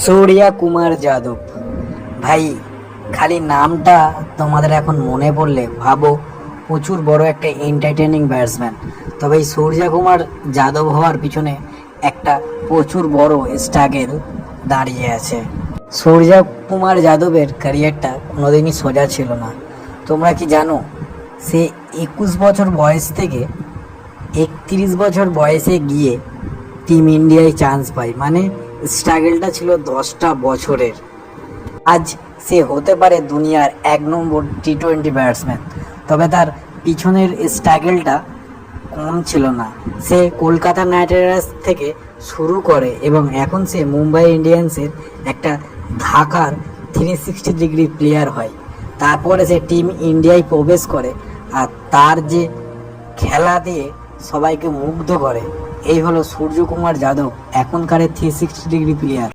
সূর্যা কুমার যাদব। ভাই, খালি নামটা তোমাদের এখন মনে পড়লে ভাবো প্রচুর বড় একটা এন্টারটেইনিং ব্যাটসম্যান। তবে এই সূর্যা কুমার যাদব হওয়ার পিছনে একটা প্রচুর বড় স্ট্রাগল দাঁড়িয়ে আছে। সূর্যা কুমার যাদবের ক্যারিয়ারটা কোনোদিনই সোজা ছিল না। তোমরা কি জানো, সে 21 বছর বয়স থেকে 31 বছর বয়সে গিয়ে টিম ইন্ডিয়ায় চান্স পায়, মানে স্ট্রাগলটা ছিল 10টা বছরের। আজ সে হতে পারে দুনিয়ার 1 নম্বর টি-20 ব্যাটসম্যান, তবে তার পিছনের স্ট্রাগলটা কম ছিল না। সে কলকাতা নাইট রাইডার্স থেকে শুরু করে এবং এখন সে মুম্বাই ইন্ডিয়ান্সের একটা ঢাকার 360 ডিগ্রি প্লেয়ার হয়। তারপরে সে টিম ইন্ডিয়ায় প্রবেশ করে, আর তার যে খেলা দিয়ে সবাইকে মুগ্ধ করে, এই হলো সূর্য কুমার যাদব, এখনকার 360 ডিগ্রি প্লেয়ার।